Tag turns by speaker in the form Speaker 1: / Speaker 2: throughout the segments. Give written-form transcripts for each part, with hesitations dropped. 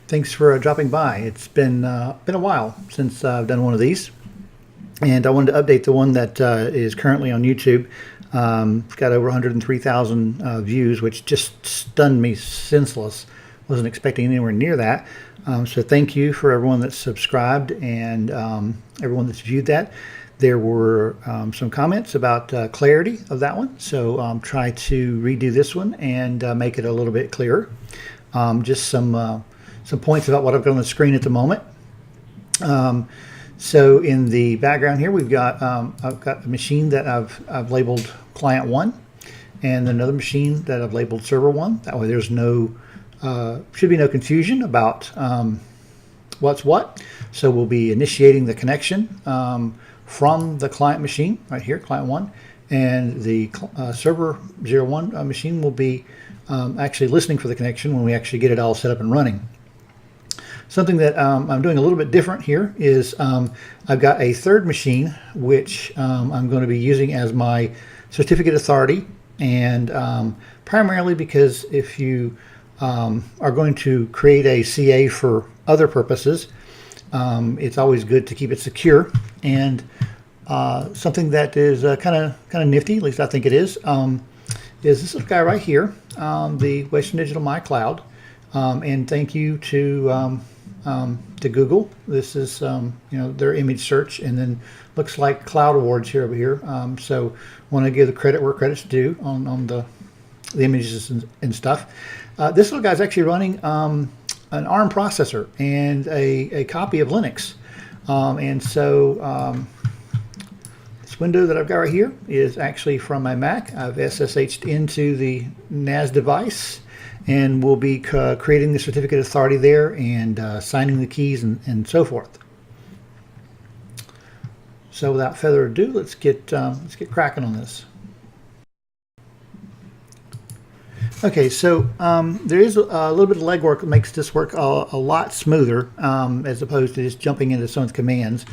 Speaker 1: Thanks for dropping by. It's been a while since I've done one of these, and I wanted to update the one that is currently on YouTube. It's got over 103,000 views, which just stunned me senseless. Wasn't expecting anywhere near that. So thank you for everyone that's subscribed and everyone that's viewed that. There were some comments about clarity of that one, so try to redo this one and make it a little bit clearer. Just some points about what I've got on the screen at the moment. So in the background here, we've got I've got a machine that I've labeled client 1, and another machine that I've labeled server 1. That way, there's should be no confusion about what's what. So we'll be initiating the connection from the client machine right here, client 1, and the server 01 machine will be actually listening for the connection when we actually get it all set up and running. Something that I'm doing a little bit different here is I've got a third machine which I'm going to be using as my certificate authority, and primarily because if you are going to create a CA for other purposes, it's always good to keep it secure. And something that is kind of nifty, at least I think it is this little guy right here, the Western Digital My Cloud. And thank you to Google. This is their image search, and then looks like Cloud Awards here over here. So want to give the credit where credit's due on the images and stuff. This little guy's actually running an ARM processor and a copy of Linux, and so this window that I've got right here is actually from my Mac. I've SSH'd into the NAS device, and we'll be creating the certificate authority there and signing the keys and so forth. So without further ado, let's get cracking on this. Okay, so there is a little bit of legwork that makes this work a lot smoother as opposed to just jumping into someone's commands.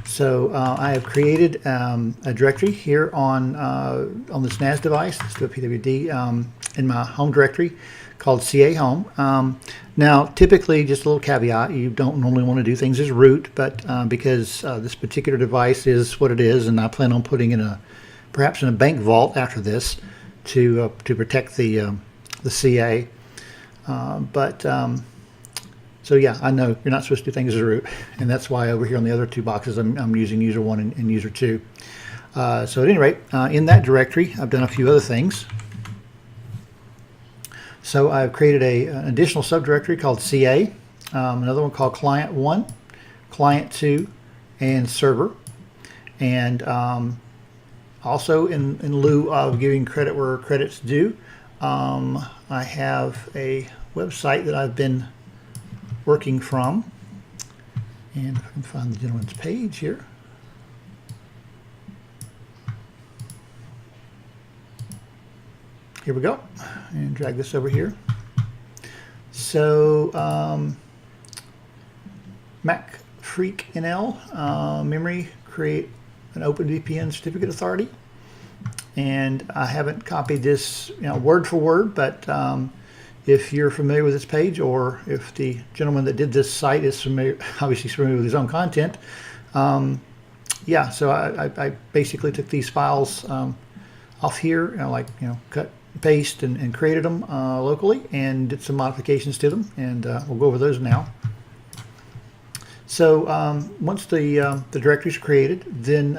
Speaker 1: So I have created a directory here on this NAS device. Let's do a pwd in my home directory called CA Home. Now, typically, just a little caveat, you don't normally want to do things as root, but because this particular device is what it is, and I plan on putting in perhaps in a bank vault after this to protect the CA. So yeah, I know you're not supposed to do things as root, and that's why over here on the other two boxes I'm using user 1 and user 2. So at any rate, in that directory, I've done a few other things. So I've created an additional subdirectory called CA, another one called Client 1, Client 2, and Server. And also in lieu of giving credit where credit's due, I have a website that I've been working from. And if I can find the gentleman's page here. Here we go, and drag this over here. So Mac Freak NL memory, create an OpenVPN certificate authority, and I haven't copied this word for word, but if you're familiar with this page, or if the gentleman that did this site is familiar, obviously familiar with his own content, yeah. So I basically took these files off here, cut, paste, and created them locally, and did some modifications to them, and we'll go over those now. So once the directory is created, then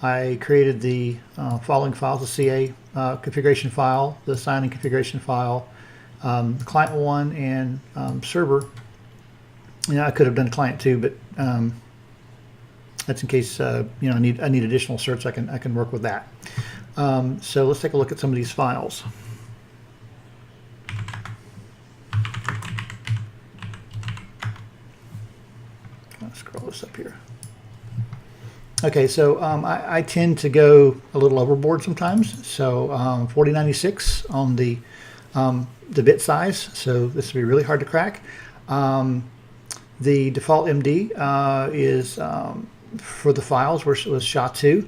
Speaker 1: I created the following files: the CA configuration file, the signing configuration file, client 1, and server. I could have done client 2, but that's in case I need additional certs. I can work with that. So let's take a look at some of these files. I'll scroll this up here. Okay, so I tend to go a little overboard sometimes. So 4096 on the bit size. So this will be really hard to crack. The default MD is for the files was SHA-2.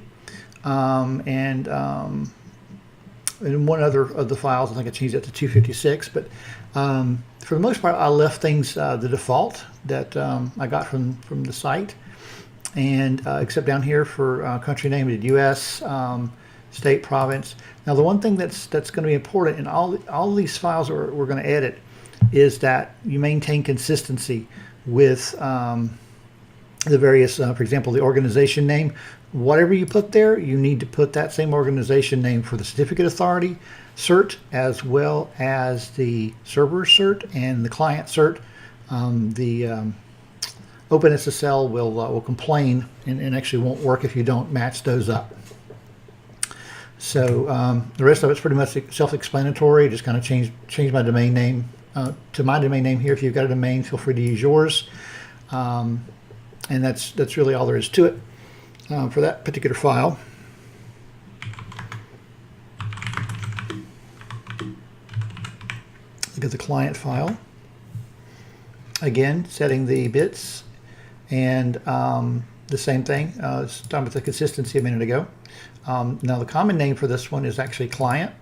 Speaker 1: in one other of the files, I think I changed it to 256, but for the most part, I left things the default that I got from the site, and except down here for country name, I did U.S., state, province. Now, the one thing that's going to be important in all these files we're going to edit is that you maintain consistency with the various, for example, the organization name. Whatever you put there, you need to put that same organization name for the certificate authority cert, as well as the server cert and the client cert. The OpenSSL will complain and actually won't work if you don't match those up. So the rest of it's pretty much self-explanatory. Just kind of change my domain name to my domain name here. If you've got a domain, feel free to use yours. And that's really all there is to it for that particular file. Look at the client file. Again, setting the bits, and the same thing. I was talking about the consistency a minute ago. Now the common name for this one is actually client.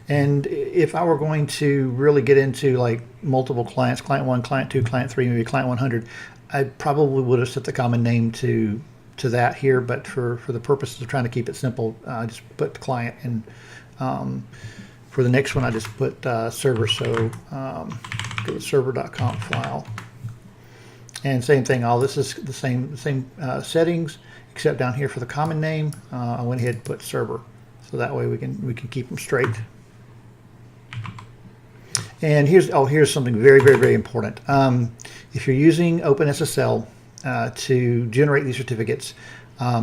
Speaker 1: And if I were going to really get into like multiple clients, client 1, client 2, client 3, maybe client 100, I probably would have set the common name to that here, but for the purposes of trying to keep it simple, I just put client, and for the next one I just put server, so go to server.conf file. And same thing, all this is the same settings, except down here for the common name, I went ahead and put server, so that way we can keep them straight. And here's something very, very, very important. If you're using OpenSSL to generate these certificates,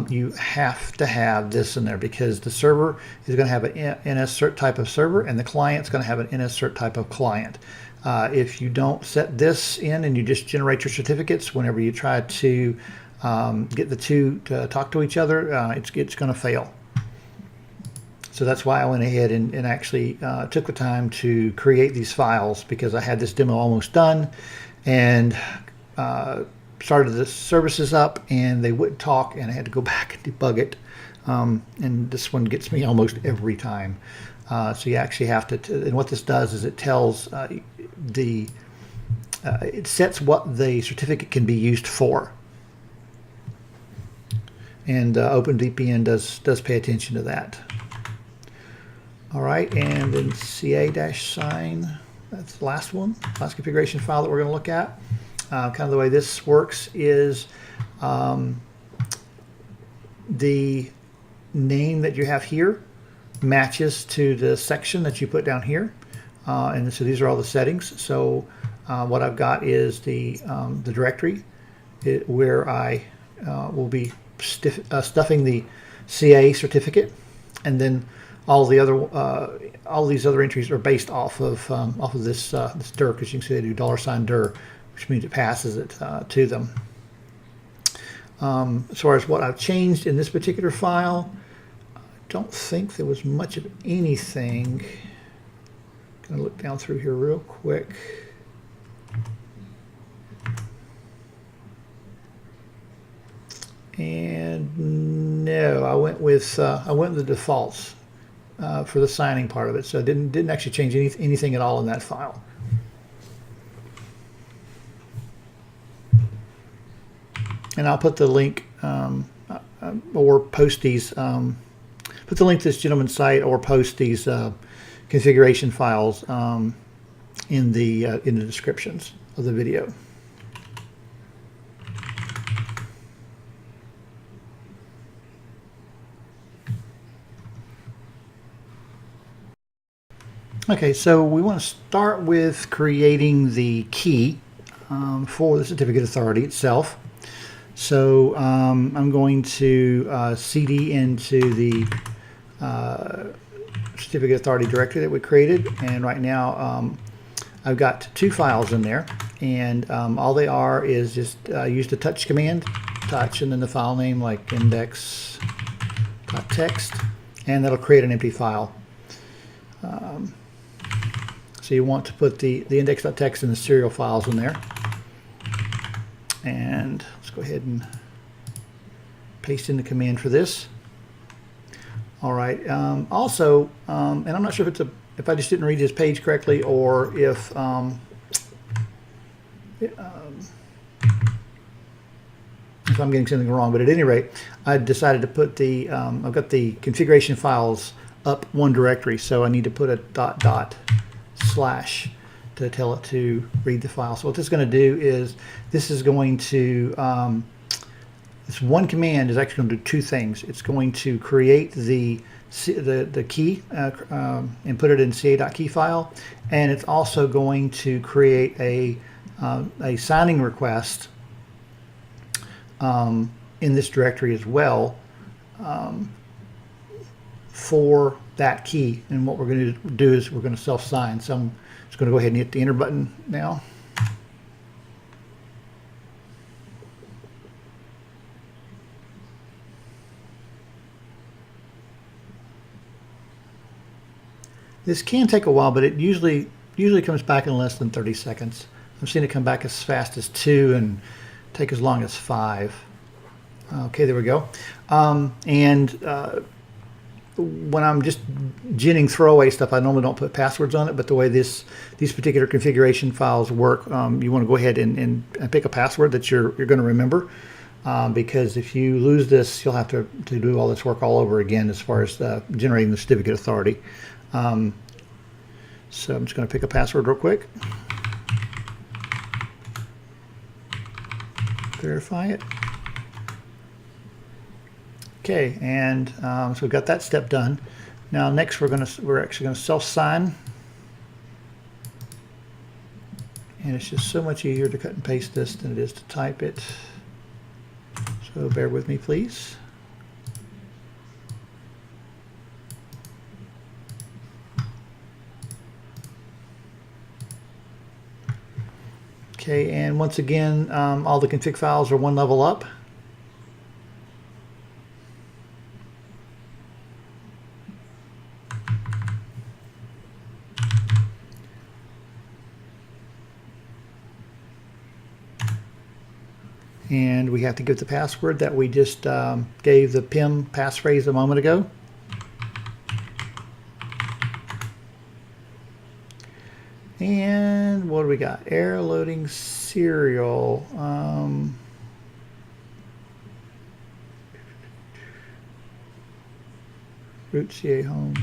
Speaker 1: you have to have this in there, because the server is going to have an NS-cert type of server, and the client's going to have an NS-cert type of client. If you don't set this in and you just generate your certificates, whenever you try to get the two to talk to each other, it's going to fail. So that's why I went ahead and actually took the time to create these files, because I had this demo almost done, and started the services up and they wouldn't talk, and I had to go back and debug it. And this one gets me almost every time. So you actually have to, and what this does is it tells it sets what the certificate can be used for. And OpenVPN does pay attention to that. All right, and then CA-sign, that's the last one, last configuration file that we're going to look at. Kind of the way this works is the name that you have here matches to the section that you put down here, and so these are all the settings. So what I've got is the directory where I will be stuffing the CA certificate, and then all these other entries are based off of this dir, because you can see they do $dir, which means it passes it to them. As far as what I've changed in this particular file, I don't think there was much of anything. Gonna look down through here real quick. And no, I went with the defaults for the signing part of it, so I didn't actually change anything at all in that file. And I'll put the link or post these. Put the link to this gentleman's site or post these configuration files in the descriptions of the video. Okay, so we want to start with creating the key for the certificate authority itself. So I'm going to cd into the certificate authority directory that we created, and right now I've got 2 files in there, and all they are is just use the touch command, touch, and then the file name like index.txt, and that'll create an empty file. So you want to put the index.txt and the serial files in there. And let's go ahead and paste in the command for this. All right. Also, and I'm not sure if I just didn't read his page correctly, or if I'm getting something wrong. But at any rate, I decided to put I've got the configuration files up one directory, so I need to put a // to tell it to read the file. So what this is going to do is this is going to this one command is actually going to do two things. It's going to create the key and put it in ca.key file, and it's also going to create a signing request in this directory as well for that key. And what we're going to do is we're going to self-sign. So I'm just going to go ahead and hit the enter button now. This can take a while, but it usually comes back in less than 30 seconds. I've seen it come back as fast as 2 and take as long as 5. Okay, there we go. When I'm just ginning throwaway stuff, I normally don't put passwords on it, but the way these particular configuration files work, you want to go ahead and pick a password that you're going to remember, because if you lose this, you'll have to do all this work all over again as far as generating the certificate authority. So I'm just going to pick a password real quick. Verify it. Okay, and so we've got that step done. Now next we're actually going to self-sign, and it's just so much easier to cut and paste this than it is to type it. So bear with me, please. Okay, and once again, all the config files are one level up. And we have to give the password that we just gave the PIM passphrase a moment ago. And what do we got? Error loading serial. Root CA home.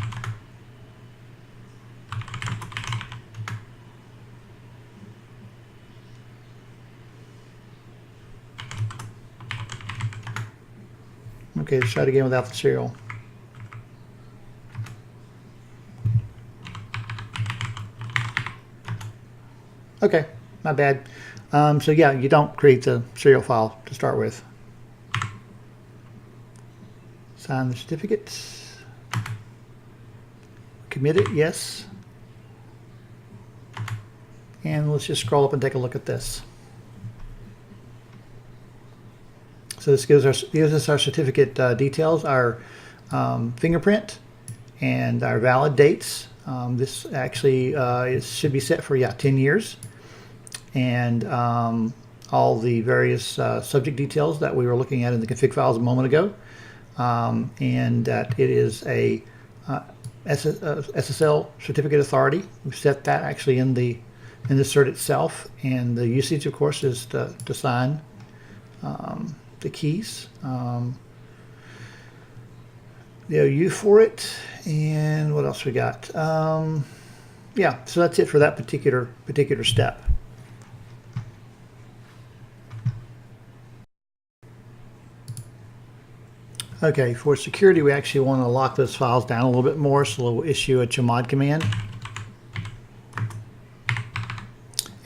Speaker 1: Okay, let's try it again without the serial. Okay, not bad. So yeah, you don't create the serial file to start with. Sign the certificate. Commit it, yes. And let's just scroll up and take a look at this. So this gives us our certificate details, our fingerprint, and our valid dates. This actually should be set for 10 years. And all the various subject details that we were looking at in the config files a moment ago, and that it is a SSL certificate authority. We've set that actually in the cert itself, and the usage, of course, is to sign the keys. The OU for it, and what else we got? Yeah, so that's it for that particular step. Okay, for security, we actually want to lock those files down a little bit more, so we'll issue a chmod command.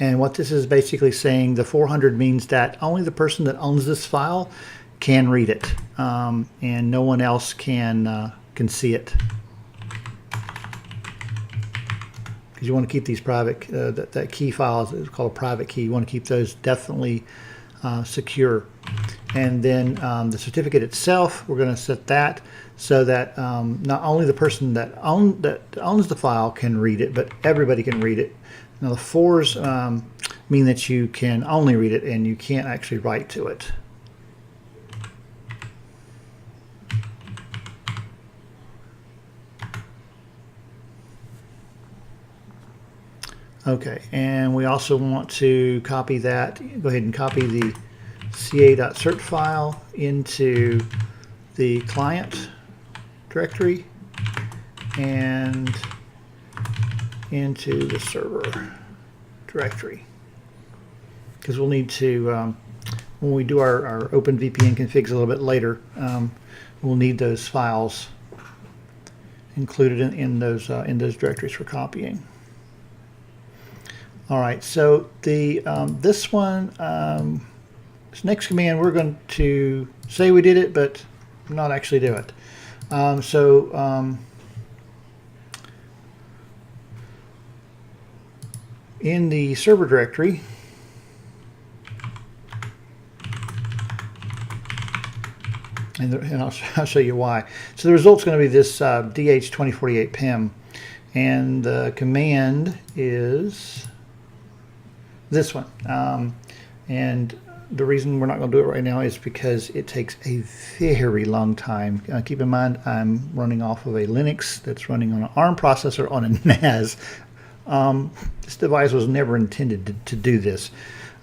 Speaker 1: And what this is basically saying, the 400 means that only the person that owns this file can read it, and no one else can see it. Because you want to keep these private, that key file is called a private key. You want to keep those definitely secure. And then the certificate itself, we're going to set that so that not only the person that owns the file can read it, but everybody can read it. Now the 4s mean that you can only read it and you can't actually write to it. Okay, and we also want to copy that. Go ahead and copy the ca.cert file into the client directory and into the server directory, because we'll need to, when we do our OpenVPN configs a little bit later, we'll need those files included in those directories for copying. All right, so the this one, this next command, we're going to say we did it, but not actually do it. In the server directory, and I'll show you why. So the result's going to be this DH2048 PIM, and the command is this one. And the reason we're not going to do it right now is because it takes a very long time. Keep in mind, I'm running off of a Linux that's running on an ARM processor on a NAS. This device was never intended to do this.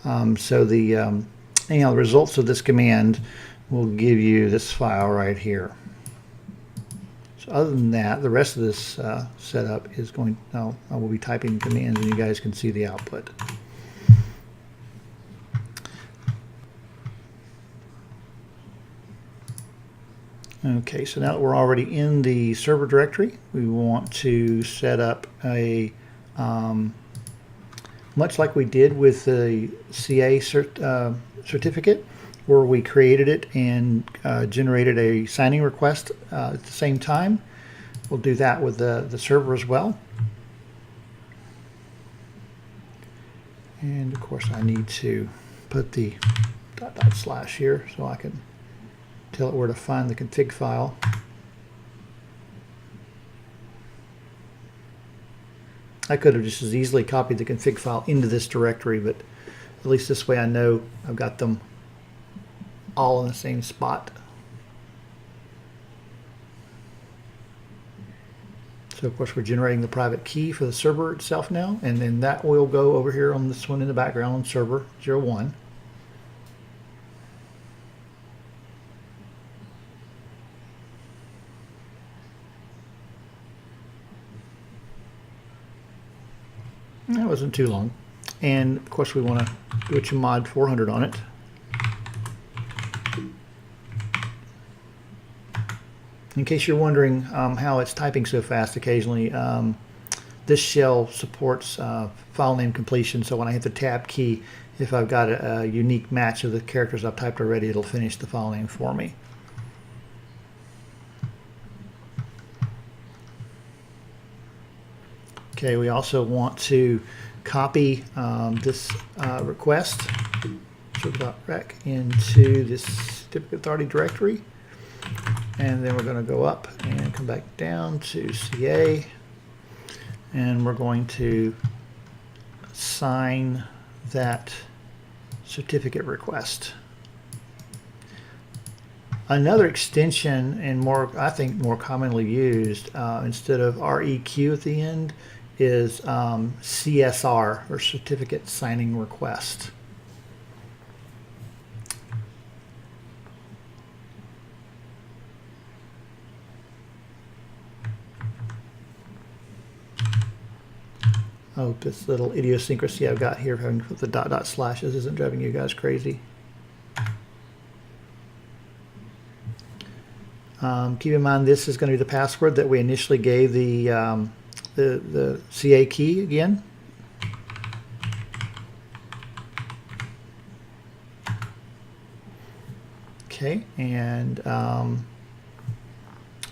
Speaker 1: So the results of this command will give you this file right here. So other than that, the rest of this setup is going. I will be typing commands, and you guys can see the output. Okay, so now that we're already in the server directory, we want to set up a much like we did with the CA certificate, where we created it and generated a signing request at the same time. We'll do that with the server as well. And of course I need to put the .. here so I can tell it where to find the config file. I could have just as easily copied the config file into this directory, but at least this way I know I've got them all in the same spot. So of course we're generating the private key for the server itself now, and then that will go over here on this one in the background on server 01. That wasn't too long. And of course we want to do a chmod 400 on it. In case you're wondering how it's typing so fast occasionally, this shell supports file name completion, so when I hit the tab key, if I've got a unique match of the characters I've typed already, it'll finish the file name for me. Okay, we also want to copy this request server.rec into this certificate authority directory, and then we're going to go up and come back down to CA, and we're going to sign that certificate request. Another extension, and I think more commonly used instead of REQ at the end, is CSR, or certificate signing request. Oh, this little idiosyncrasy I've got here of having to put the .. slashes isn't driving you guys crazy. Keep in mind this is going to be the password that we initially gave the CA key again. Okay, and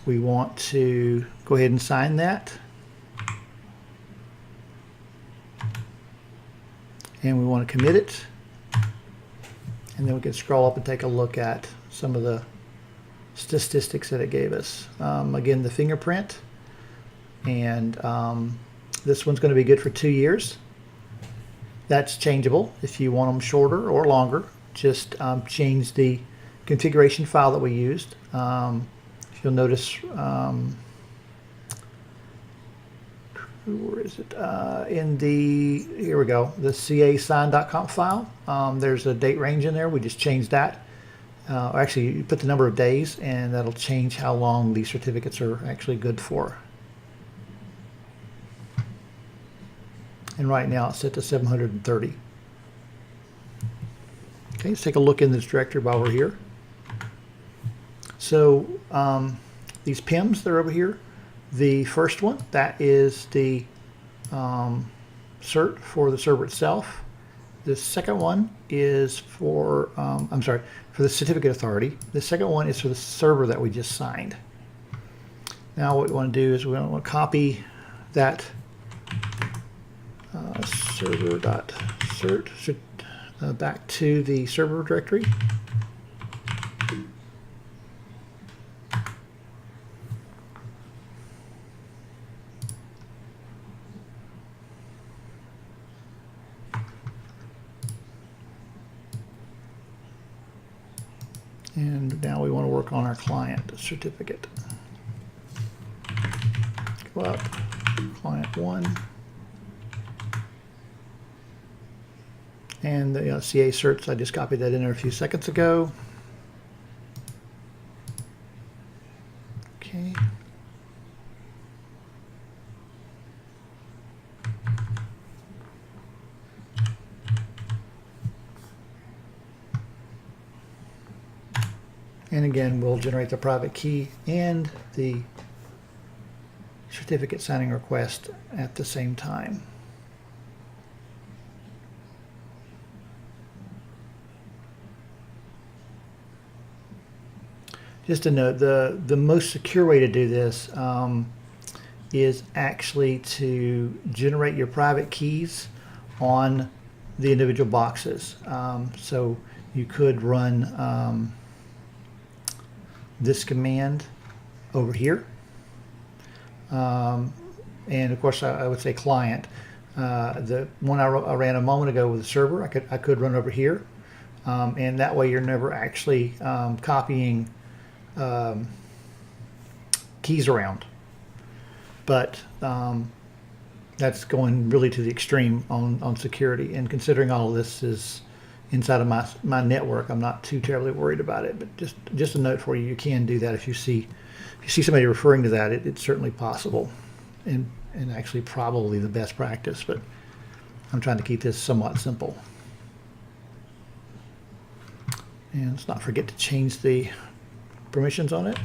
Speaker 1: we want to go ahead and sign that. And we want to commit it. And then we can scroll up and take a look at some of the statistics that it gave us. Again, the fingerprint. And this one's going to be good for 2 years. That's changeable if you want them shorter or longer. Just change the configuration file that we used. If you'll notice, where is it? In the, here we go, the casign.conf file. There's a date range in there. We just changed that. Or actually, you put the number of days, and that'll change how long these certificates are actually good for. And right now it's set to 730. Okay, let's take a look in this directory while we're here. So these PIMs, they're over here. The first one, that is the cert for the server itself. The second one is for, for the certificate authority. The second one is for the server that we just signed. Now what we want to do is we want to copy that server.cert back to the server directory. And now we want to work on our client certificate. Go up, client 1. And the CA certs, I just copied that in there a few seconds ago. Okay. And again, we'll generate the private key and the certificate signing request at the same time. Just a note, the most secure way to do this is actually to generate your private keys on the individual boxes. So you could run this command over here. And of course, I would say client. The one I ran a moment ago with the server, I could run over here. And that way you're never actually copying keys around, but that's going really to the extreme on security. And considering all of this is inside of my network, I'm not too terribly worried about it. But just a note for you: you can do that if you see somebody referring to that. It's certainly possible, and actually probably the best practice. But I'm trying to keep this somewhat simple. And let's not forget to change the permissions on it.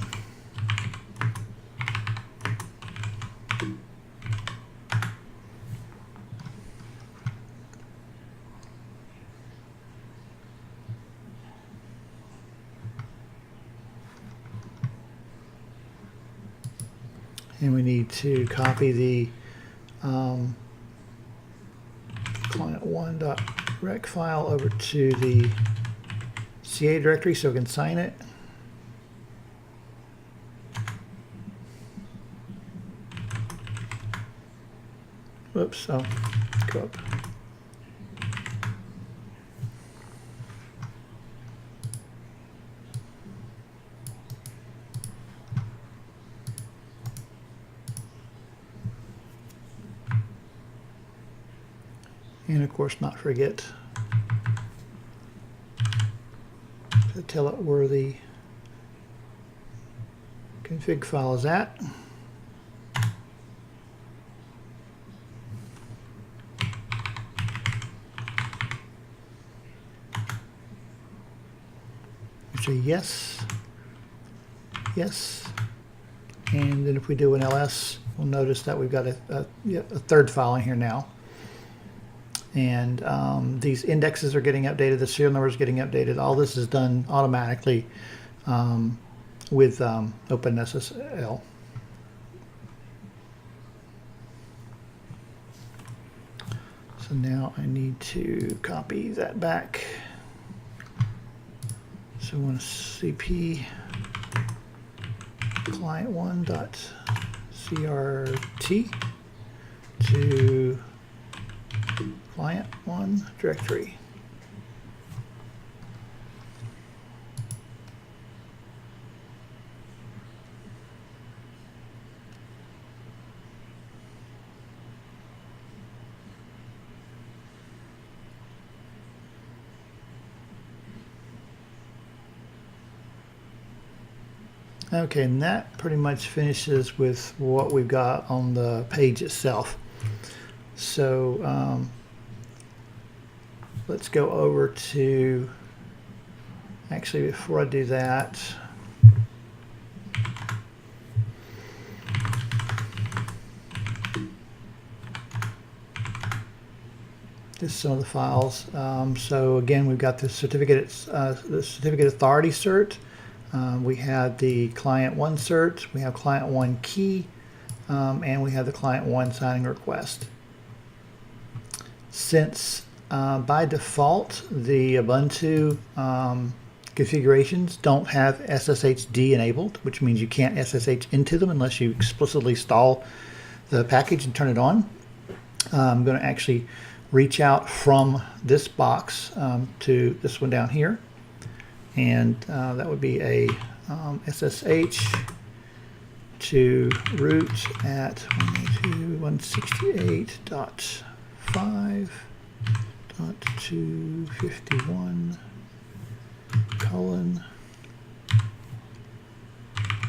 Speaker 1: And we need to copy the client1.rec file over to the CA directory so we can sign it. Whoops, oh, go up. And of course, not forget to tell it where the config file is at. Say yes, yes, and then if we do an ls, we'll notice that we've got a third file in here now. And these indexes are getting updated, the serial number is getting updated. All this is done automatically with OpenSSL. So now I need to copy that back. So I want to cp client1.crt to client1 directory. Okay, and that pretty much finishes with what we've got on the page itself. So let's go over to, actually before I do that, just some of the files. So again, we've got the certificate authority cert. We have the client 1 cert, we have client 1 key, and we have the client 1 signing request. Since by default the Ubuntu configurations don't have SSHD enabled, which means you can't SSH into them unless you explicitly install the package and turn it on, I'm going to actually reach out from this box to this one down here, and that would be a SSH to root at 192.168.5.251 colon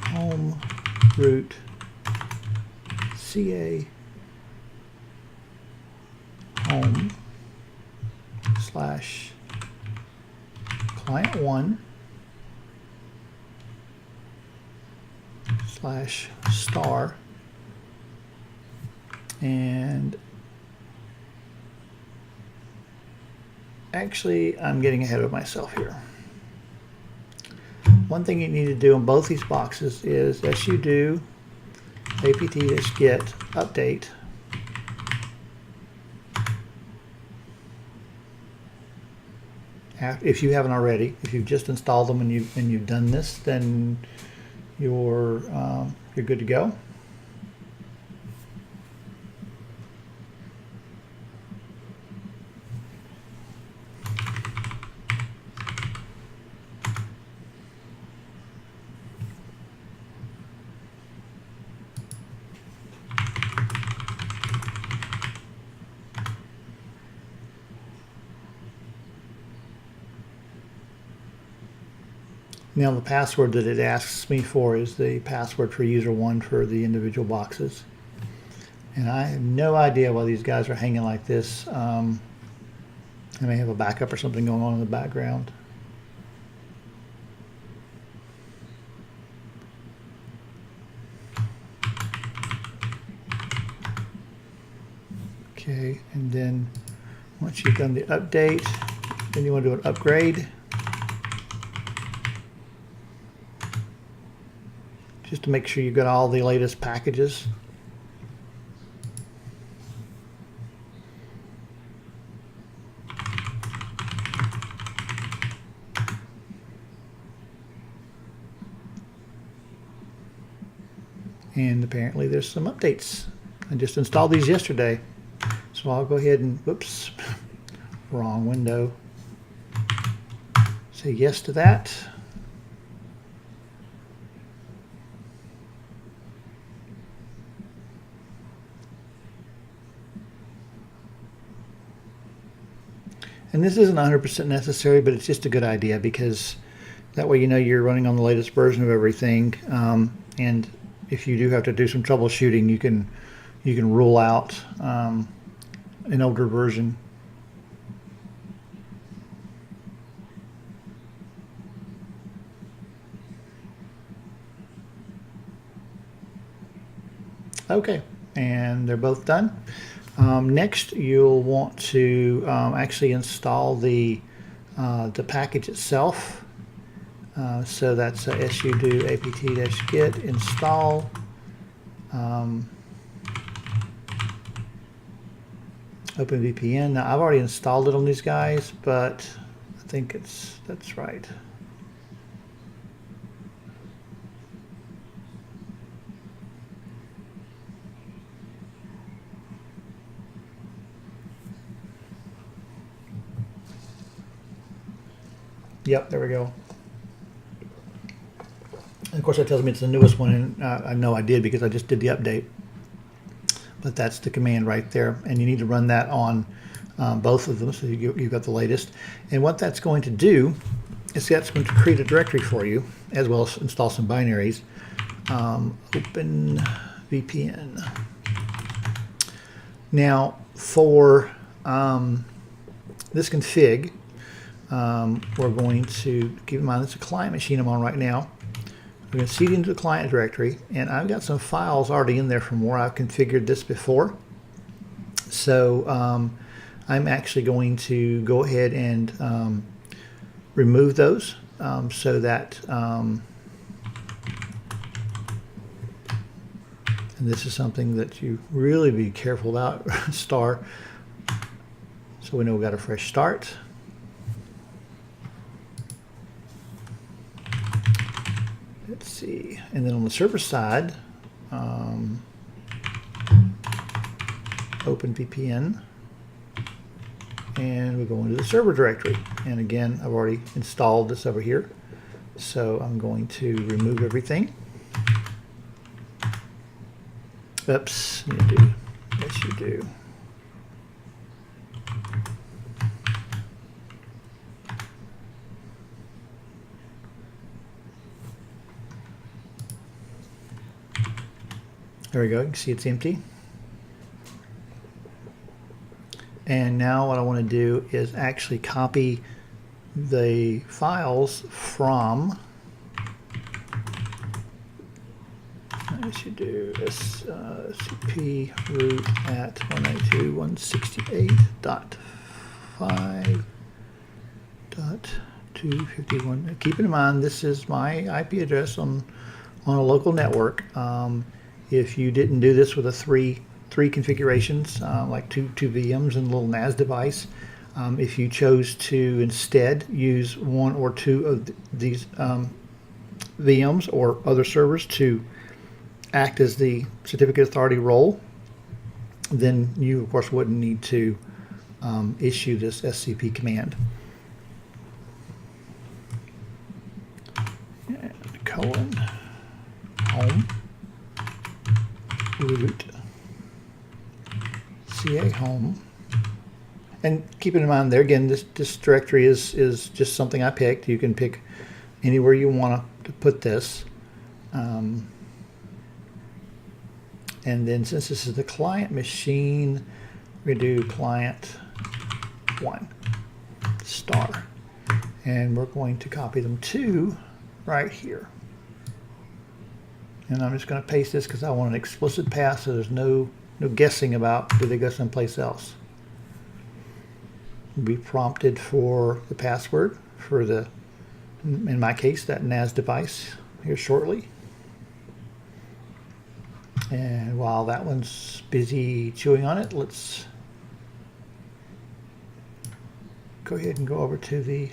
Speaker 1: home root ca home slash client 1 slash star, and actually I'm getting ahead of myself here. One thing you need to do in both these boxes is sudo apt-get update if you haven't already. If you've just installed them and you've done this, then you're good to go. Now the password that it asks me for is the password for user 1 for the individual boxes. And I have no idea why these guys are hanging like this. I may have a backup or something going on in the background. Okay, and then once you've done the update, then you want to do an upgrade. Just to make sure you've got all the latest packages. And apparently there's some updates. I just installed these yesterday. So I'll go ahead and, whoops, wrong window. Say yes to that. And this isn't 100% necessary, but it's just a good idea, because that way you know you're running on the latest version of everything. And if you do have to do some troubleshooting, you can rule out an older version. Okay, and they're both done. Next, you'll want to actually install the package itself. So that's sudo apt-get install OpenVPN. Now I've already installed it on these guys, but I think that's right. Yep, there we go. And of course, that tells me it's the newest one, and I know I did because I just did the update. But that's the command right there, and you need to run that on both of them, so you've got the latest. And what that's going to do that's going to create a directory for you, as well as install some binaries. OpenVPN. Now, for this config, we're going to keep in mind it's a client machine I'm on right now. We're going to seed into the client directory, and I've got some files already in there from where I've configured this before. So I'm actually going to go ahead and remove those so that, and this is something that you really be careful about, star, so we know we've got a fresh start. Let's see, and then on the server side, OpenVPN, and we go into the server directory. And again, I've already installed this over here, so I'm going to remove everything. Oops, you do. Yes, you do. There we go. You can see it's empty. And now what I want to do is actually copy the files from, I should do this, cp root at 192.168.5.251. Keep in mind, this is my IP address on a local network. If you didn't do this with a three configurations, like two VMs and a little NAS device, if you chose to instead use one or two of these VMs or other servers to act as the certificate authority role, then you of course wouldn't need to issue this SCP command. And colon home root ca home, and keep in mind there again, this directory is just something I picked. You can pick anywhere you want to put this, and then since this is the client machine, we're going to do client 1 star, and we're going to copy them to right here. And I'm just going to paste this because I want an explicit path, so there's no guessing about do they go someplace else. We'll be prompted for the password for the, in my case, that NAS device here shortly. And while that one's busy chewing on it, let's go ahead and go over to the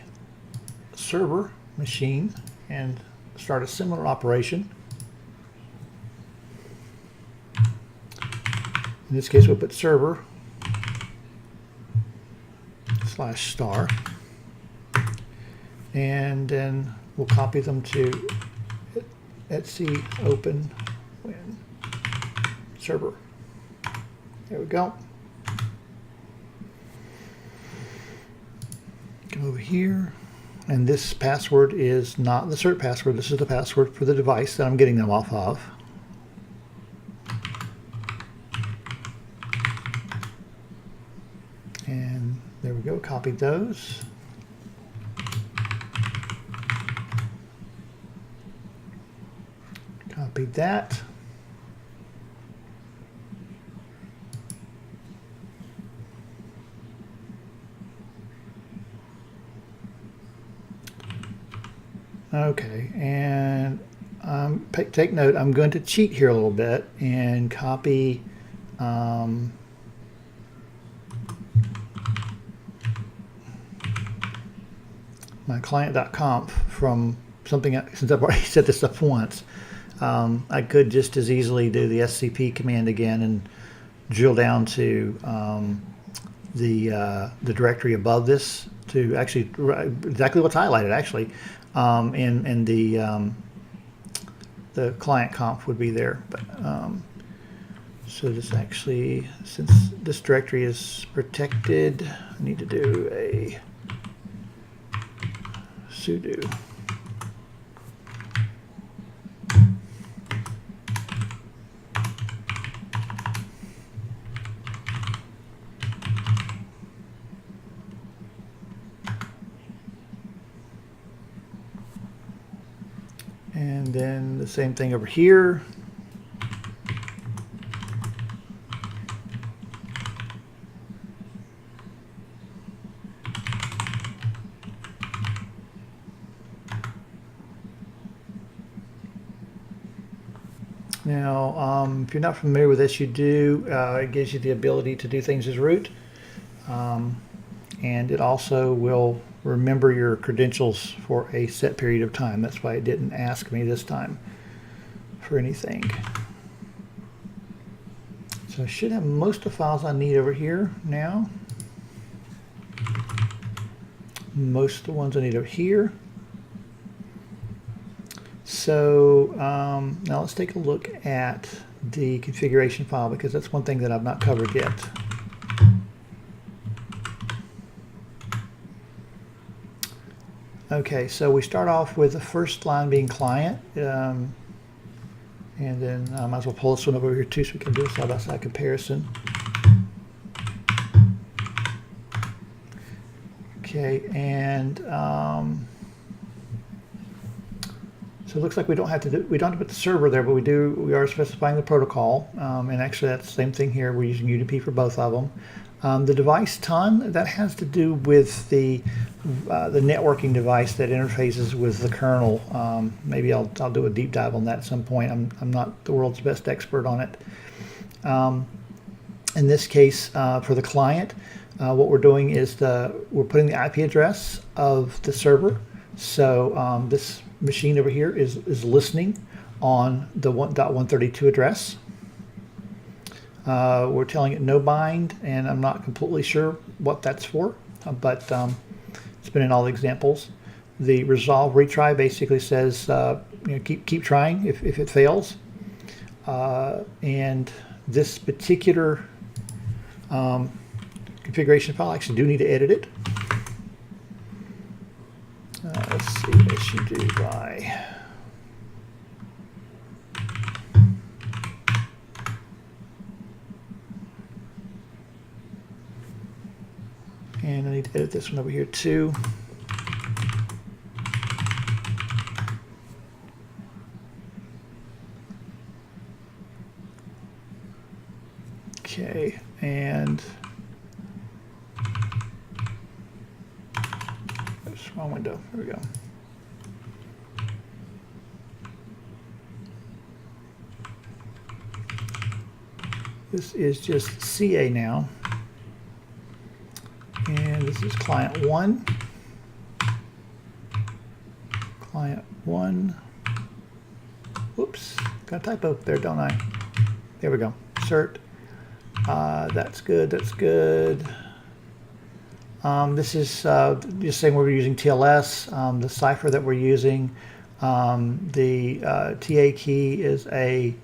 Speaker 1: server machine and start a similar operation. In this case, we'll put server /star, and then we'll copy them to etc open win server. There we go. Come over here, and this password is not the cert password. This is the password for the device that I'm getting them off of. And there we go, copied those. Copied that. Okay, and take note, I'm going to cheat here a little bit and copy my client.conf from something, since I've already set this up once. I could just as easily do the SCP command again and drill down to the directory above this to actually exactly what's highlighted actually, and the client conf would be there. But so this actually, since this directory is protected, I need to do a sudo. And then the same thing over here. Now, if you're not familiar with SUDO, it gives you the ability to do things as root. And it also will remember your credentials for a set period of time. That's why it didn't ask me this time for anything. So I should have most of the files I need over here now. Most of the ones I need over here. So now let's take a look at the configuration file, because that's one thing that I've not covered yet. Okay, so we start off with the first line being client, and then I might as well pull this one over here too so we can do a side-by-side comparison. Okay, and so it looks like we don't have to put the server there, but we are specifying the protocol, and actually that's the same thing here. We're using UDP for both of them. The device ton, that has to do with the networking device that interfaces with the kernel. Maybe I'll do a deep dive on that at some point. I'm not the world's best expert on it. In this case, for the client, what we're doing is we're putting the IP address of the server. So this machine over here is listening on the 1.132 address. We're telling it no bind, and I'm not completely sure what that's for, but it's been in all the examples. The resolve retry basically says keep trying if it fails. And this particular configuration file, I actually do need to edit it. Let's see what sudo by. And I need to edit this one over here too. Okay, and oops, wrong window. There we go. This is just CA now. And this is client 1. Client 1. Whoops, got a typo there, don't I? There we go. Cert. That's good. That's good. This is just saying we're using TLS. The cipher that we're using, the TA key is an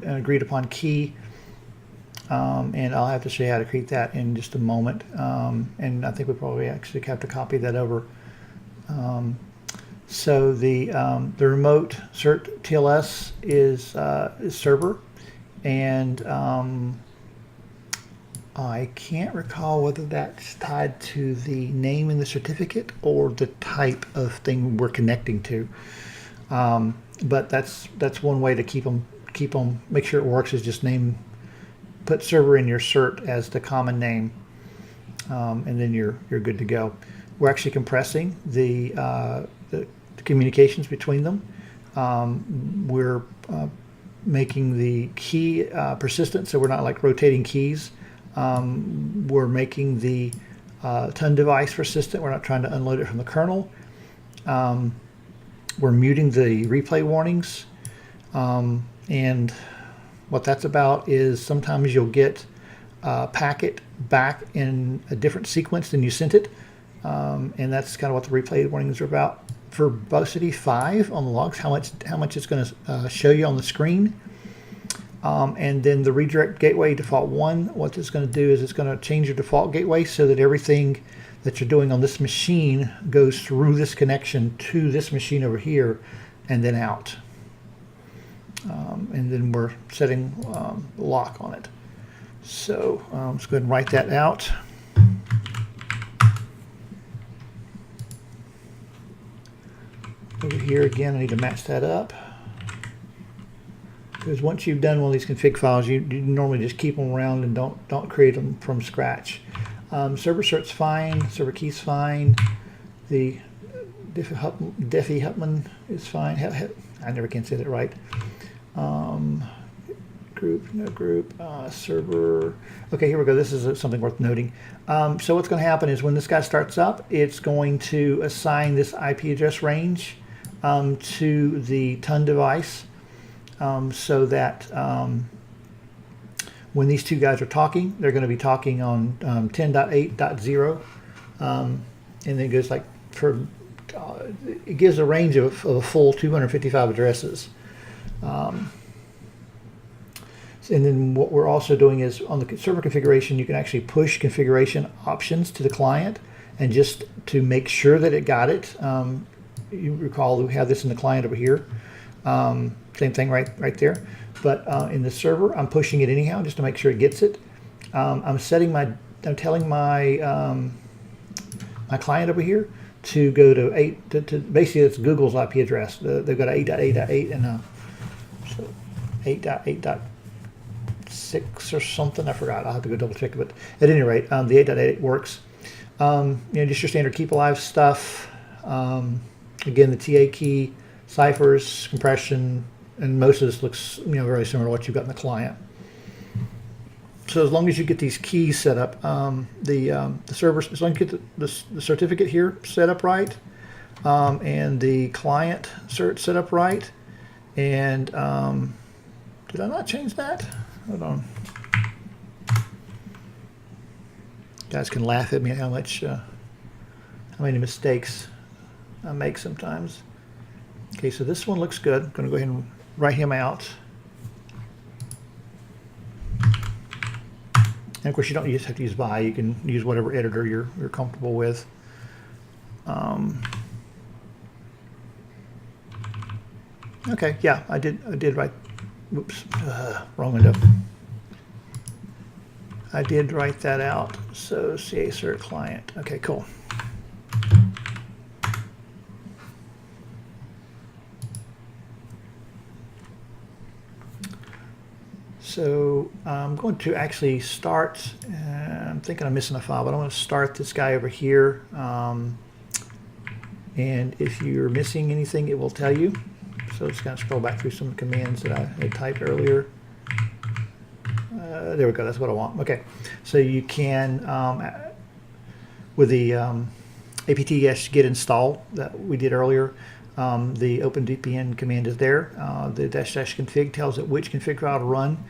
Speaker 1: agreed upon key. And I'll have to show you how to create that in just a moment. And I think we probably actually have to copy that over. So the remote cert TLS is server, and I can't recall whether that's tied to the name in the certificate or the type of thing we're connecting to. But that's one way to keep them, make sure it works, is just put server in your cert as the common name, and then you're good to go. We're actually compressing the communications between them. We're making the key persistent, so we're not like rotating keys. We're making the ton device persistent. We're not trying to unload it from the kernel. We're muting the replay warnings, and what that's about is sometimes you'll get a packet back in a different sequence than you sent it, and that's kind of what the replay warnings are about. For Velocity 5 on the logs, how much it's going to show you on the screen, And then the redirect gateway default 1, what it's going to do is it's going to change your default gateway so that everything that you're doing on this machine goes through this connection to this machine over here and then out. And then we're setting lock on it. So let's go ahead and write that out. Over here again, I need to match that up. Because once you've done one of these config files, you normally just keep them around and don't create them from scratch. Server cert's fine, server key's fine, the Diffie Hupman is fine. I never can say that right. Group, no group, server. Okay, here we go. This is something worth noting. So what's going to happen is when this guy starts up, it's going to assign this IP address range to the TUN device. So that when these two guys are talking, they're going to be talking on 10.8.0, and then it goes like it gives a range of a full 255 addresses. And then what we're also doing is on the server configuration, you can actually push configuration options to the client, and just to make sure that it got it. You recall we have this in the client over here. Same thing right there, but in the server I'm pushing it anyhow just to make sure it gets it. I'm telling my my client over here to go to 8 to basically it's Google's IP address. They've got 8.8.8 and so 8.8.6 or something. I forgot. I'll have to go double check it. But at any rate, the 8.8 works. Just your standard keep alive stuff. Again, the TA key, ciphers, compression, and most of this looks very similar to what you've got in the client. So as long as you get these keys set up, the server, as long as you get the certificate here set up right, and the client cert set up right, and did I not change that? Hold on. Guys can laugh at me how many mistakes I make sometimes. Okay, so this one looks good. I'm going to go ahead and write him out. And of course, you don't just have to use Vi. You can use whatever editor you're comfortable with. Okay, yeah, I did write. Whoops, wrong window. I did write that out. So CA cert client. Okay, cool. So I'm going to actually start, I'm thinking I'm missing a file, but I'm going to start this guy over here. And if you're missing anything, it will tell you. So just kind of scroll back through some of the commands that I had typed earlier. There we go, that's what I want. Okay, so you can, with the apt-get install that we did earlier, the OpenVPN command is there. The --config tells it which config file to run.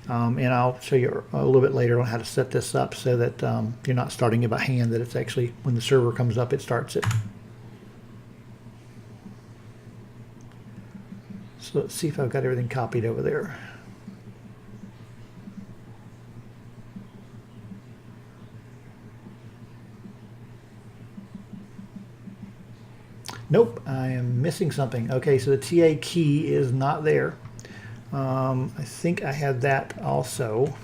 Speaker 1: And I'll show you a little bit later on how to set this up so that you're not starting it by hand, that it's actually, when the server comes up, it starts it. So let's see if I've got everything copied over there. Nope, I am missing something. Okay, so the TA key is not there. I think I had that also.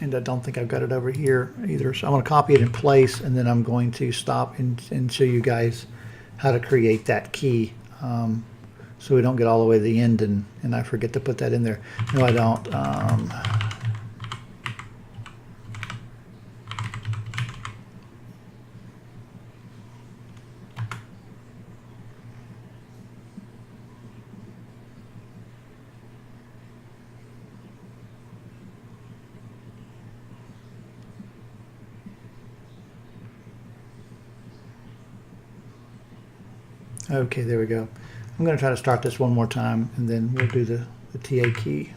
Speaker 1: And I don't think I've got it over here either. So I'm going to copy it in place, and then I'm going to stop and show you guys how to create that key, so we don't get all the way to the end and I forget to put that in there. No, I don't. Okay, there we go. I'm going to try to start this one more time, and then we'll do the TA key.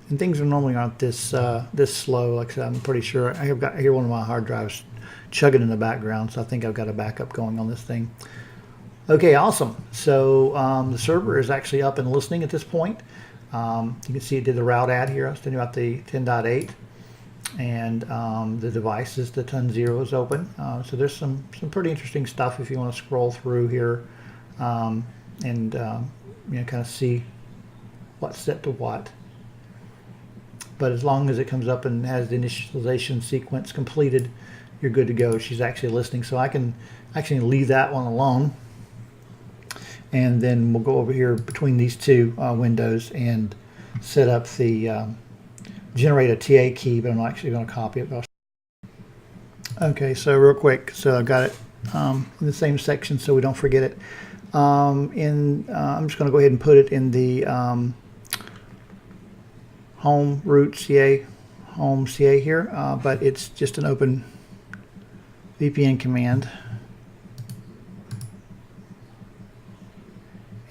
Speaker 1: And things normally aren't this this slow. Like I said, I'm pretty sure I hear one of my hard drives chugging in the background, so I think I've got a backup going on this thing. Okay, awesome. So the server is actually up and listening at this point. You can see it did the route add here. I was telling you about the 10.8, and the device is the 10.0 is open. So there's some pretty interesting stuff if you want to scroll through here and you know, kind of see what's set to what. But as long as it comes up and has the initialization sequence completed, you're good to go. She's actually listening, so I can actually leave that one alone. And then we'll go over here between these two windows and set up the generate a TA key, but I'm not actually going to copy it. Okay, so real quick, so I've got it in the same section so we don't forget it. I'm just going to go ahead and put it in the home root CA, home CA here, but it's just an open VPN command.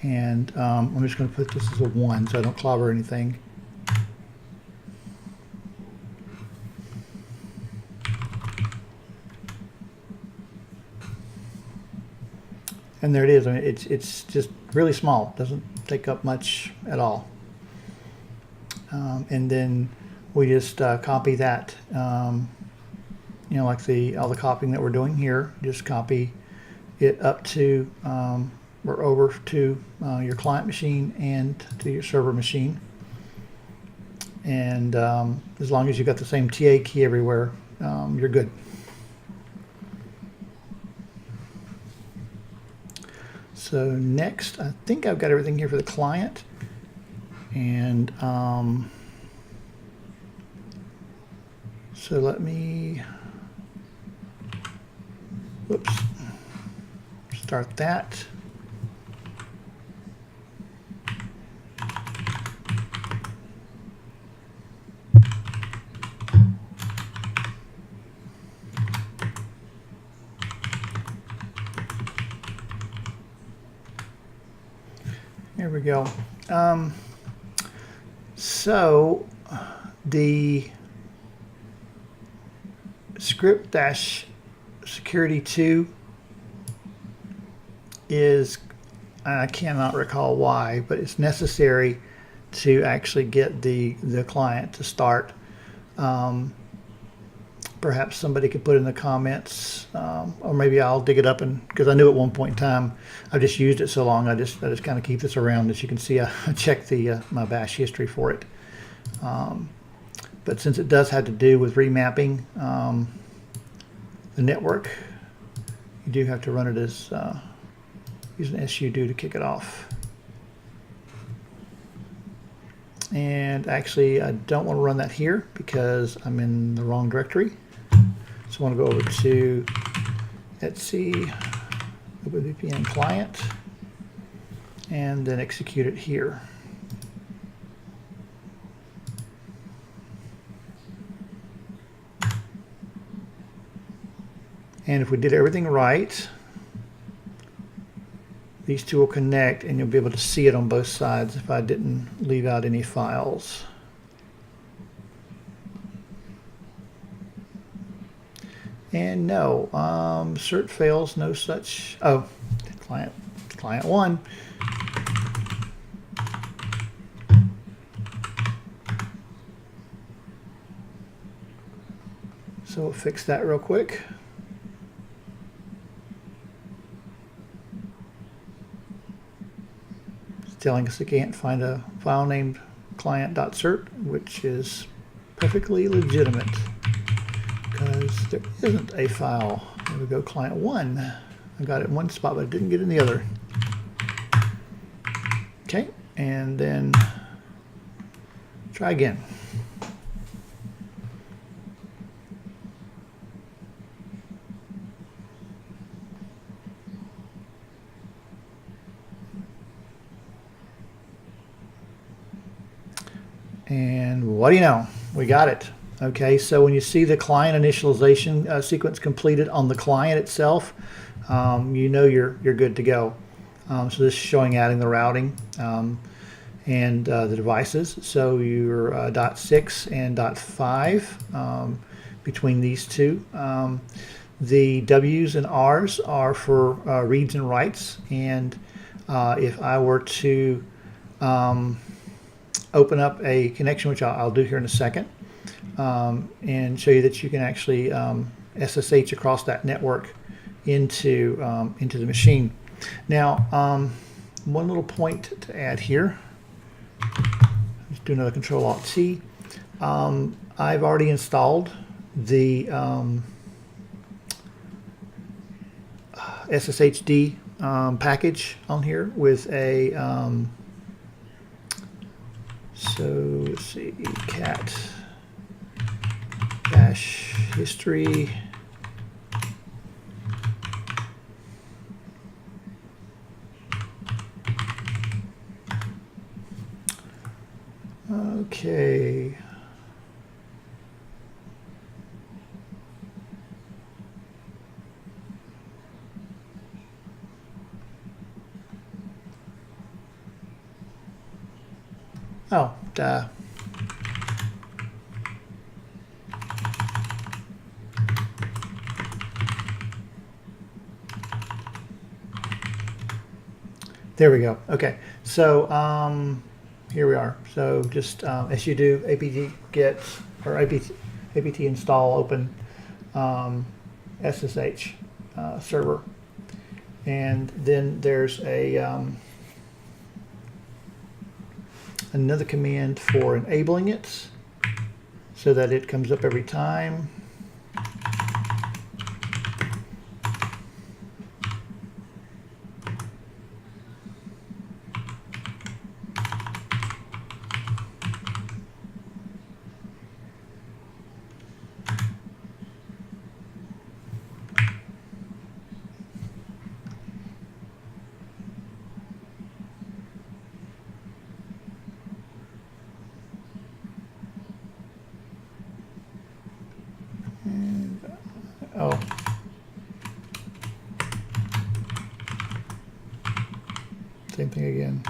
Speaker 1: And I'm just going to put this as a 1 so I don't clobber anything. And there it is. I mean, it's just really small. It doesn't take up much at all. And then we just copy that, you know, like all the copying that we're doing here. Just copy it up to or over to your client machine and to your server machine. And as long as you've got the same TA key everywhere, you're good. So next, I think I've got everything here for the client. And so let me, whoops, start that. There we go. So the script-security2 is, I cannot recall why, but it's necessary to actually get the client to start. Perhaps somebody could put in the comments, or maybe I'll dig it up, and because I knew at one point in time I've just used it so long, I just kind of keep this around. As you can see, I checked my bash history for it. But since it does have to do with remapping the network, you do have to run it as use an sudo to kick it off. And actually, I don't want to run that here because I'm in the wrong directory. So I want to go over to etc OpenVPN client and then execute it here. And if we did everything right, these two will connect and you'll be able to see it on both sides if I didn't leave out any files. And no, cert fails, no such, oh, client 1. So we'll fix that real quick. It's telling us it can't find a file named client.cert, which is perfectly legitimate because there isn't a file. There we go, client 1. I got it in one spot, but I didn't get it in the other. Okay, and then try again. And what do you know? we got it. Okay, so when you see the client initialization sequence completed on the client itself, you know you're good to go. So this is showing adding the routing and the devices. So your .6 and .5 between these two. The W's and R's are for reads and writes. And if I were to open up a connection, which I'll do here in a second, and show you that you can actually SSH across that network into the machine. Now, one little point to add here. Let's do another Control-Alt-T. I've already installed the SSHD package on here with a so let's see, cat dash history. Okay. Oh, duh. There we go. Okay, so here we are. So just as you do apt get or apt install open SSH server, and then there's a another command for enabling it so that it comes up every time. Oh. Same thing again.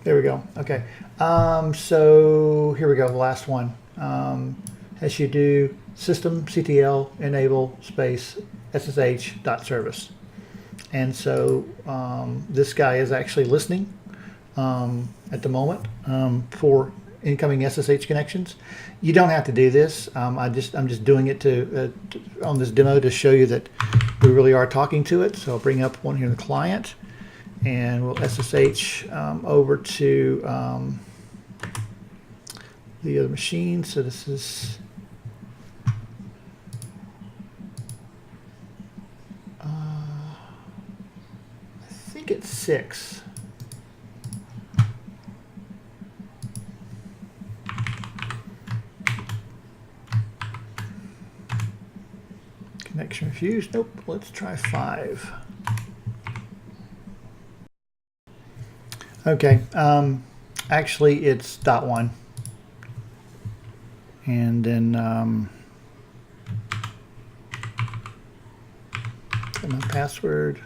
Speaker 1: There we go. Okay. So here we go. The last one. As you do systemctl enable space ssh.service. And so this guy is actually listening at the moment for incoming SSH connections. You don't have to do this. I'm just doing it to on this demo to show you that we really are talking to it. So I'll bring up one here in the client, and we'll SSH over to the other machine. So this is I think it's 6. Connection refused. Nope. Let's try 5. Okay. Actually, it's .1. And then my password.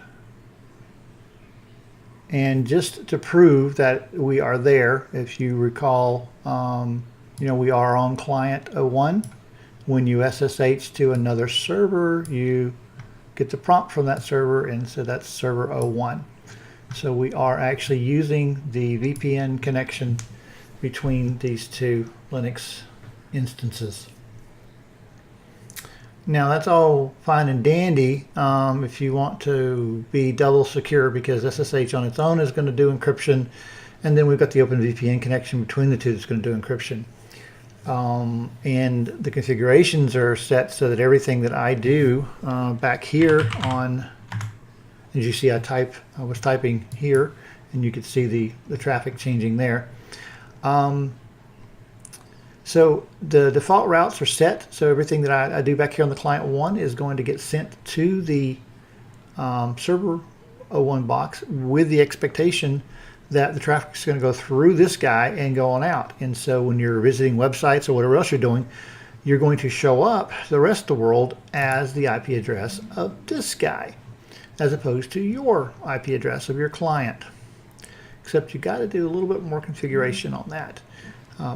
Speaker 1: And just to prove that we are there, if you recall, we are on client 01. When you SSH to another server, you get the prompt from that server, and so that's server 01. So we are actually using the VPN connection between these two Linux instances. Now that's all fine and dandy if you want to be double secure, because SSH on its own is going to do encryption, and then we've got the OpenVPN connection between the two that's going to do encryption. And the configurations are set so that everything that I do back here on, as you see, I was typing here, and you could see the traffic changing there. So the default routes are set, so everything that I do back here on the client 1 is going to get sent to the server 01 box, with the expectation that the traffic is going to go through this guy and go on out. And so when you're visiting websites or whatever else you're doing, you're going to show up to the rest of the world as the IP address of this guy, as opposed to your IP address of your client. Except you got to do a little bit more configuration on that.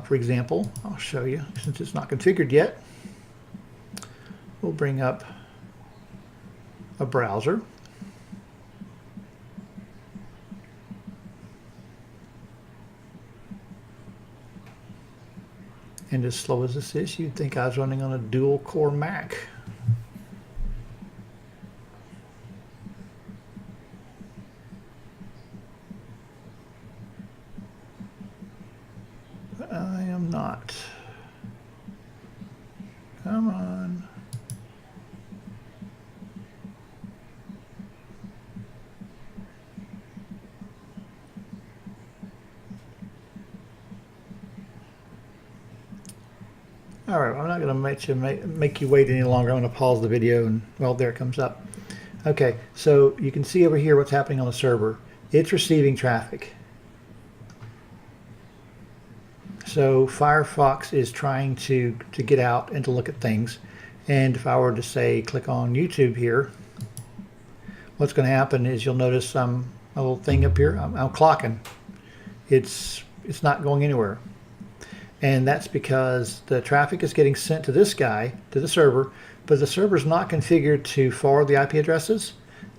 Speaker 1: For example, I'll show you, since it's not configured yet, we'll bring up a browser. And as slow as this is, you'd think I was running on a dual core Mac. But I am not. Come on. All right, I'm not going to make you wait any longer. I'm going to pause the video, and well, there it comes up. Okay, so you can see over here what's happening on the server. It's receiving traffic. So Firefox is trying to get out and to look at things. And if I were to say click on YouTube here, what's going to happen is you'll notice a little thing up here. I'm clocking. It's not going anywhere. And that's because the traffic is getting sent to this guy, to the server, but the server is not configured to forward the IP addresses,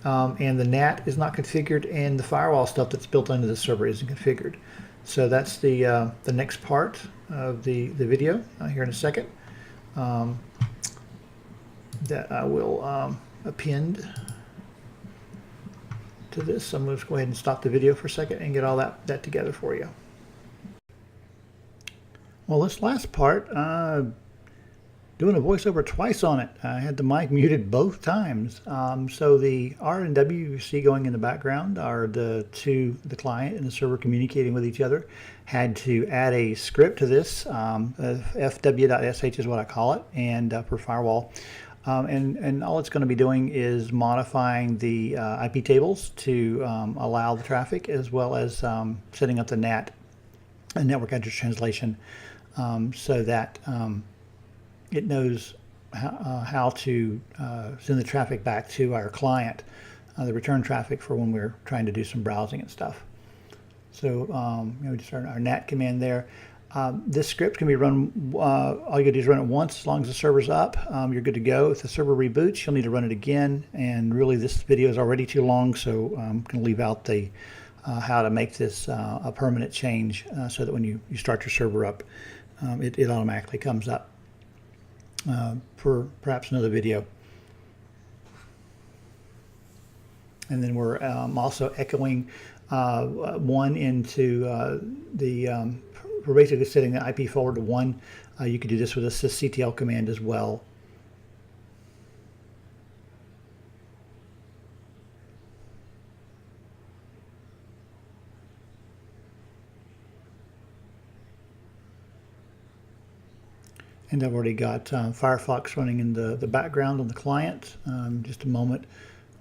Speaker 1: and the NAT is not configured, and the firewall stuff that's built into the server isn't configured. So that's the next part of the video here in a second that I will append to this. So I'm going to go ahead and stop the video for a second and get all that together for you. Well, this last part, doing a voiceover twice on it. I had the mic muted both times. So the R and W you see going in the background are the client and the server communicating with each other. Had to add a script to this. fw.sh is what I call it, and for firewall. And all it's going to be doing is modifying the IP tables to allow the traffic, as well as setting up the NAT, and network address translation, so that it knows how to send the traffic back to our client, the return traffic for when we're trying to do some browsing and stuff. So we just run our NAT command there. This script can be run, all you gotta do is run it once. As long as the server's up, you're good to go. If the server reboots, you'll need to run it again. And really this video is already too long, so I'm gonna leave out the how to make this a permanent change, so that when you start your server up, it automatically comes up for perhaps another video. And then we're also echoing one into we're basically setting the IP forward to 1. You could do this with a sysctl command as well. And I've already got Firefox running in the background on the client. Just a moment,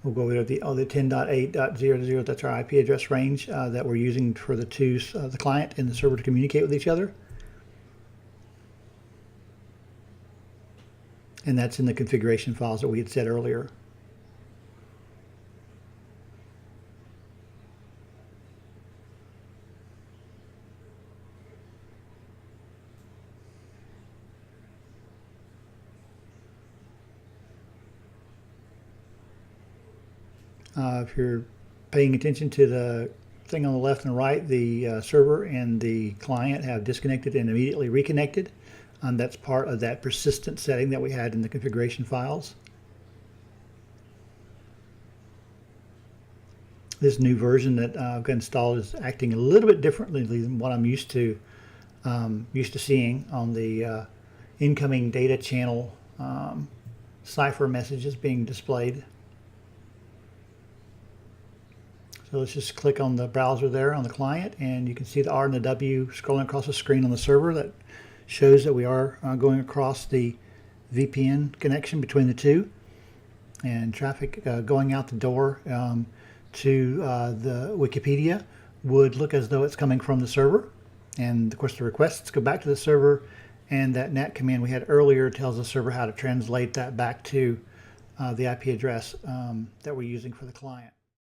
Speaker 1: we'll go over to the 10.8.0.0. That's our IP address range that we're using for the the client and the server to communicate with each other. And that's in the configuration files that we had set earlier. If you're paying attention to the thing on the left and right, the server and the client have disconnected and immediately reconnected. That's part of that persistent setting that we had in the configuration files. This new version that I've installed is acting a little bit differently than what I'm used to seeing on the incoming data channel cipher messages being displayed. So let's just click on the browser there on the client, and you can see the R and the W scrolling across the screen on the server. That shows that we are going across the VPN connection between the two, and traffic going out the door to the Wikipedia would look as though it's coming from the server. And of course the requests go back to the server, and that NAT command we had earlier tells the server how to translate that back to the IP address that we're using for the client.